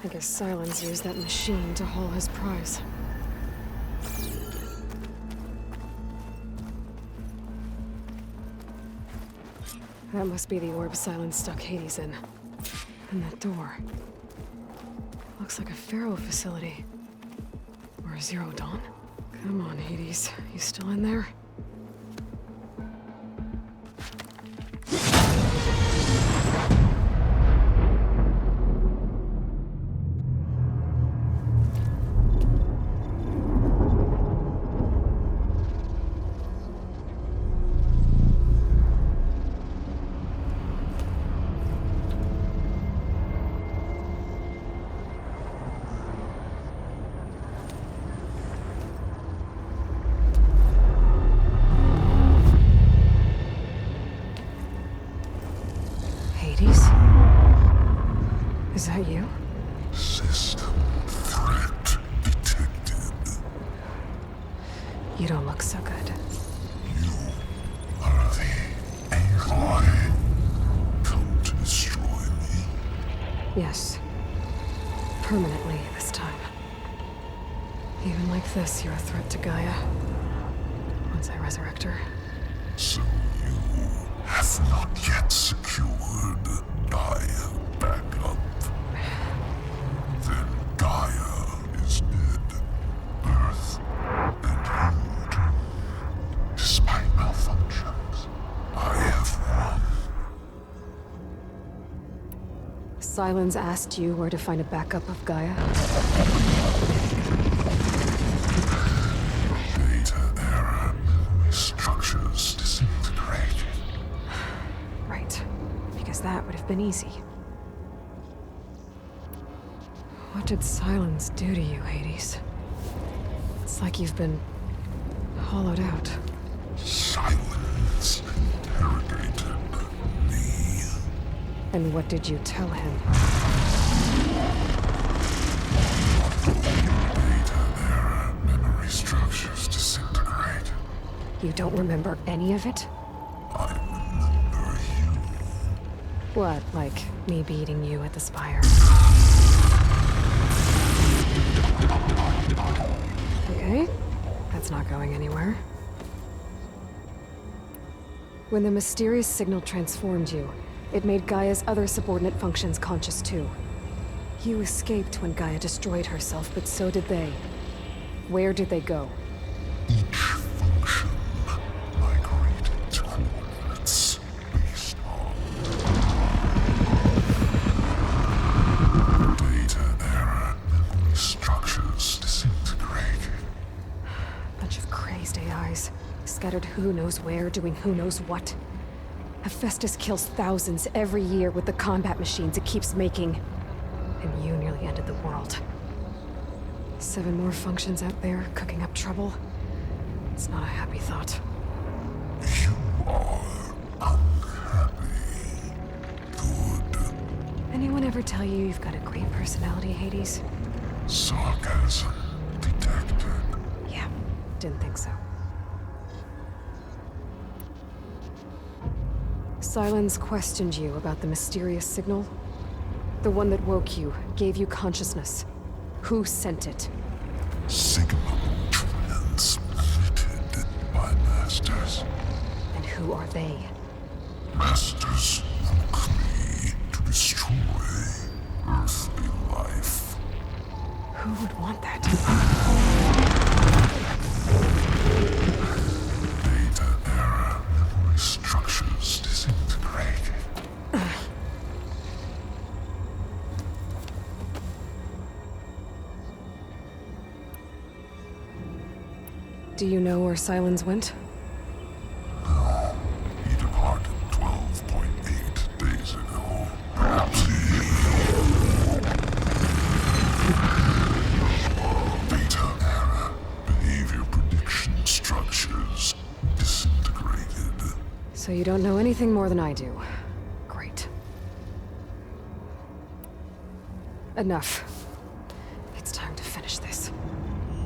I guess Silence used that machine to haul his prize. That must be the orb Silence stuck Hades in. And that door. Looks like a Pharaoh facility. Or a Zero Dawn? Come on, Hades. You still in there? Hades? Is that you? System threat detected. You don't look so good. You are the AI come to destroy me. Yes. Permanently this time. Even like this, you're a threat to Gaia. Once I resurrect her. So you have not yet secured Gaia back up. Then Gaia is dead. Earth and you too. Despite malfunctions, I have won. Silence asked you where to find a backup of Gaia? Data error, memory structures disintegrated. Right. Because that would have been easy. What did Silence do to you, Hades? It's like you've been hollowed out. Silence interrogated me. And what did you tell him? Data error, memory structures disintegrated. You don't remember any of it? I remember you. What, like me beating you at the Spire? Okay, that's not going anywhere. When the mysterious signal transformed you, it made Gaia's other subordinate functions conscious too. You escaped when Gaia destroyed herself, but so did they. Where did they go? Each function migrated to coordinates based on data error, memory structures disintegrated. Bunch of crazed AIs, scattered who knows where, doing who knows what. Hephaestus kills thousands every year with the combat machines it keeps making. And you nearly ended the world. 7 more functions out there, cooking up trouble. It's not a happy thought. You are unhappy. Good. Anyone ever tell you you've got a great personality, Hades? Sarcasm detected. Yeah, didn't think so. Silence questioned you about the mysterious signal. The one that woke you, gave you consciousness. Who sent it? Signal transmitted by masters. And who are they? Masters woke me to destroy earthly life. Who would want that? Data error, memory structures disintegrated. Do you know where Silence went? No, he departed 12.8 days ago. Perhaps he... Data error, behavior prediction structures disintegrated. So you don't know anything more than I do. Great. Enough. It's time to finish this.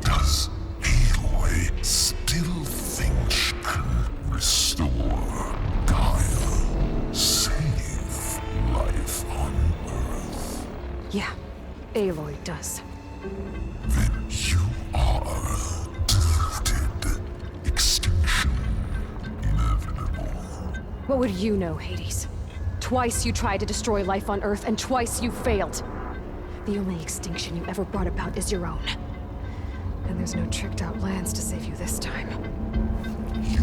Does Aloy still think she can restore Gaia? Save life on Earth? Yeah, Aloy does. Then you are deluded. Extinction inevitable. What would you know, Hades? Twice you tried to destroy life on Earth, and twice you failed. The only extinction you ever brought about is your own. And there's no tricked-out lands to save you this time. You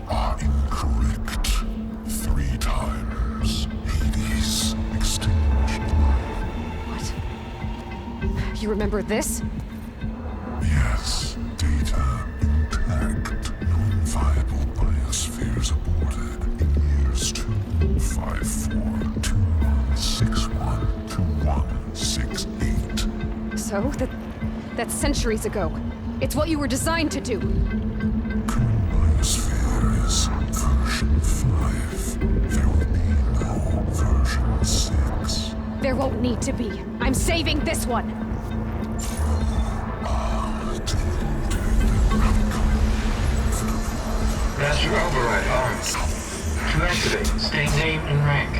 are incorrect. 3 times. Hades extinction. What? You remember this? Yes, data intact. Non-viable biospheres aborted in years 254, 2161, 2168. So? That's centuries ago. It's what you were designed to do. Current biosphere is version 5. There will be no version 6. There won't need to be. I'm saving this one! Master override armed. To activate, state name and rank.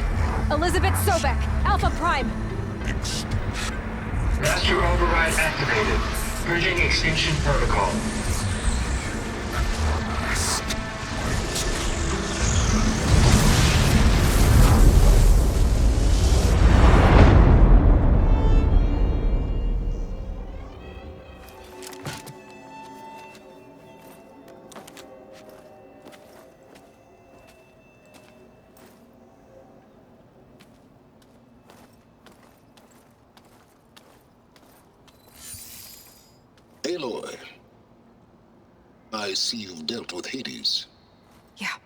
Elizabeth Sobek, Alpha Prime! Master override activated. Purging extinction protocol. Aloy, I see you've dealt with Hades. Yeah.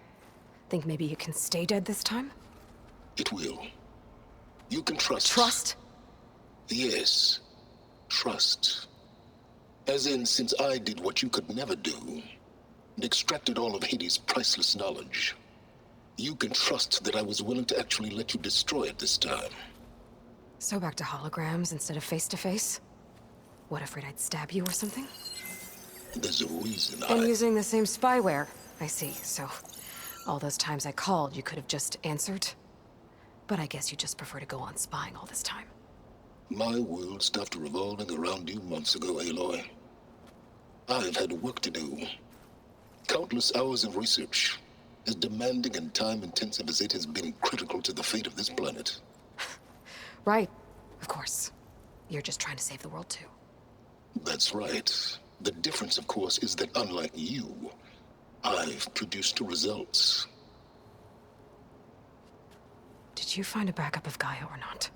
Think maybe you can stay dead this time? It will. You can trust. Trust? Yes. Trust. As in, since I did what you could never do, and extracted all of Hades' priceless knowledge, you can trust that I was willing to actually let you destroy it this time. So back to holograms instead of face-to-face? What, afraid I'd stab you or something? There's a reason And using the same spyware. I see, so... all those times I called, you could have just answered? But I guess you just prefer to go on spying all this time. My world stopped revolving around you months ago, Aloy. I've had work to do. Countless hours of research, as demanding and time-intensive as it has been critical to the fate of this planet. Right. Of course. You're just trying to save the world, too. That's right. The difference, of course, is that unlike you, I've produced results. Did you find a backup of Gaia or not?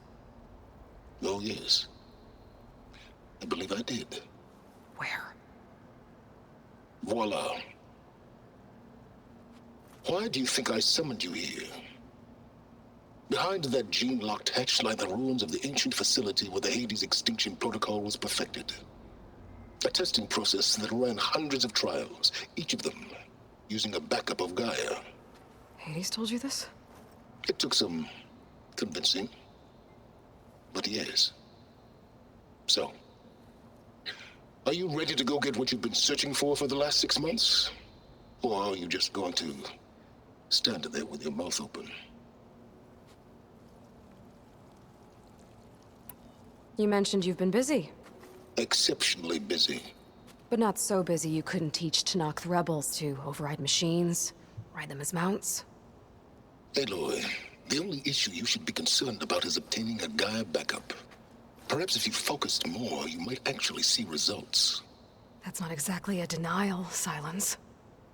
Oh, yes. I believe I did. Where? Voila. Why do you think I summoned you here? Behind that gene-locked hatch lie the ruins of the ancient facility where the Hades extinction protocol was perfected. A testing process that ran hundreds of trials, each of them using a backup of Gaia. Hades told you this? It took some convincing, but yes. So, are you ready to go get what you've been searching for the last 6 months? Or are you just going to stand there with your mouth open? You mentioned you've been busy. Exceptionally busy. But not so busy you couldn't teach Tanakh the rebels to override machines, ride them as mounts. Aloy, the only issue you should be concerned about is obtaining a Gaia backup. Perhaps if you focused more, you might actually see results. That's not exactly a denial, Silence.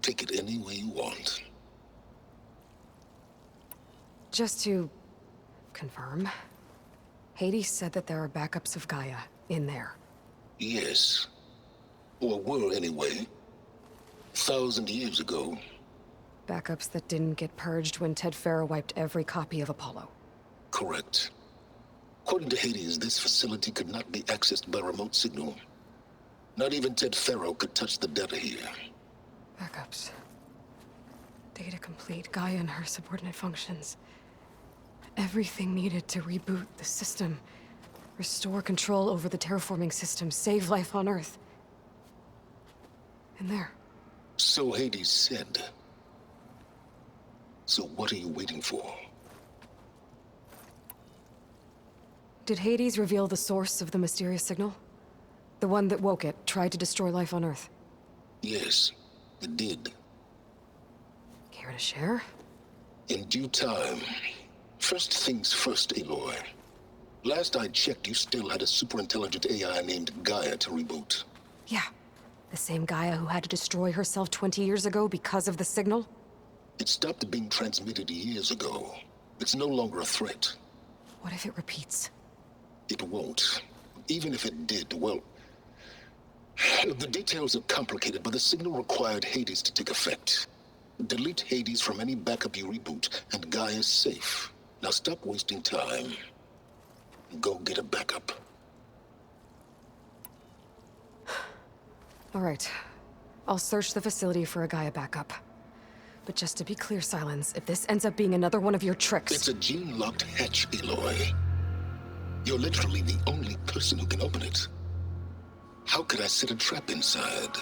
Take it any way you want. Just to confirm, Hades said that there are backups of Gaia in there. Yes. Or were, anyway. 1,000 years ago. Backups that didn't get purged when Ted Farrow wiped every copy of Apollo. Correct. According to Hades, this facility could not be accessed by remote signal. Not even Ted Farrow could touch the data here. Backups. Data complete, Gaia and her subordinate functions. Everything needed to reboot the system. Restore control over the terraforming system, save life on Earth. In there. So Hades said. So what are you waiting for? Did Hades reveal the source of the mysterious signal? The one that woke it, tried to destroy life on Earth? Yes, it did. Care to share? In due time. First things first, Aloy. Last I checked, you still had a super-intelligent AI named Gaia to reboot. Yeah. The same Gaia who had to destroy herself 20 years ago because of the signal? It stopped being transmitted years ago. It's no longer a threat. What if it repeats? It won't. Even if it did, well... The details are complicated, but the signal required Hades to take effect. Delete Hades from any backup you reboot, and Gaia's safe. Now stop wasting time. Go get a backup. All right. I'll search the facility for a Gaia backup. But just to be clear, Silence, if this ends up being another one of your tricks... It's a gene-locked hatch, Aloy. You're literally the only person who can open it. How could I set a trap inside?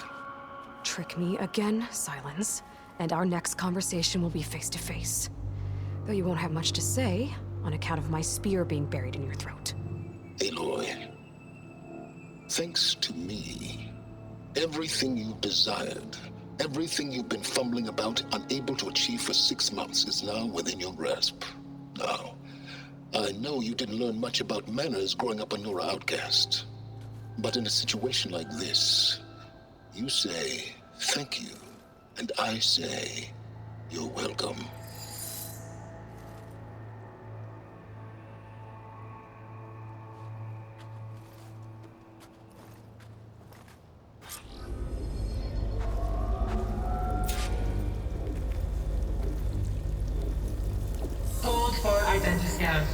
Trick me again, Silence, and our next conversation will be face-to-face. Though you won't have much to say, on account of my spear being buried in your throat. Aloy, thanks to me, everything you've desired, everything you've been fumbling about, unable to achieve for 6 months, is now within your grasp. Now, I know you didn't learn much about manners growing up a Nora outcast. But in a situation like this, you say, thank you, and I say, you're welcome. Hold for identity scan.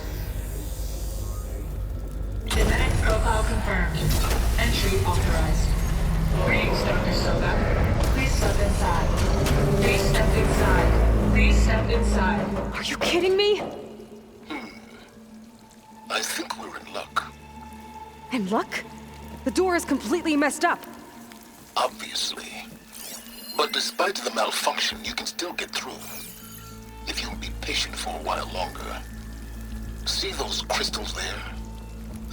Genetic profile confirmed. Entry authorized. Greetings, Dr. Soga. Please step inside. Please step inside. Please step inside. Are you kidding me? I think we're in luck. In luck? The door is completely messed up. Obviously. But despite the malfunction, you can still get through. If you'll be patient for a while longer. See those crystals there?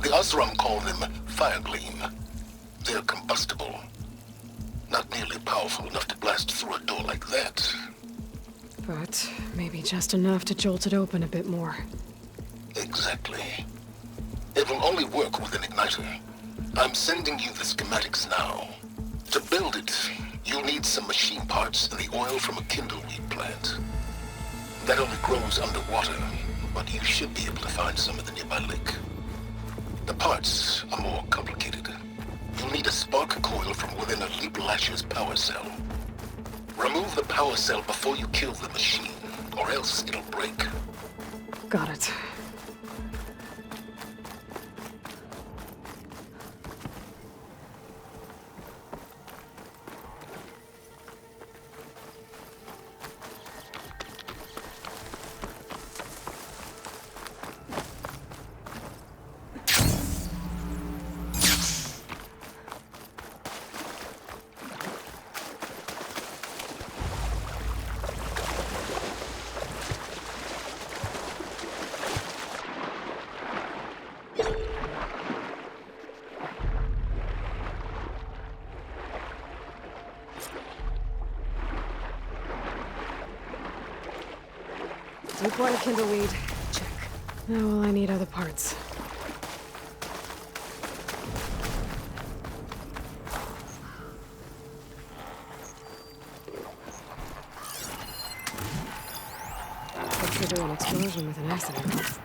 The Osram call them fire gleam. They're combustible. Not nearly powerful enough to blast through a door like that. But maybe just enough to jolt it open a bit more. Exactly. It will only work with an igniter. I'm sending you the schematics now. To build it, you'll need some machine parts and the oil from a kindleweed plant. That only grows underwater, but you should be able to find some at the nearby lake. The parts are more complicated. You'll need a spark coil from within a Leap Lasher's power cell. Remove the power cell before you kill the machine, or else it'll break. Got it. Deep water kindleweed. Check. Now will I need other parts. Could trigger an explosion with an accident.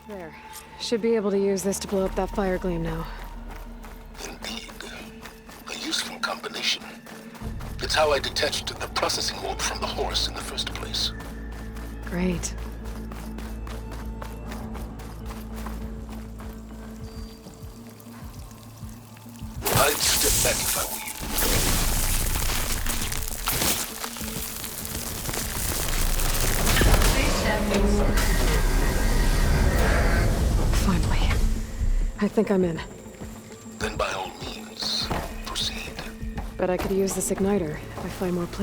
There. Should be able to use this to blow up that fire gleam now. Indeed. A useful combination. It's how I detached the processing orb from the horse in the first place. Great. I'd step back if I were you. Please step inside. Finally. I think I'm in. Then by all means, proceed. But I could use this igniter if I find more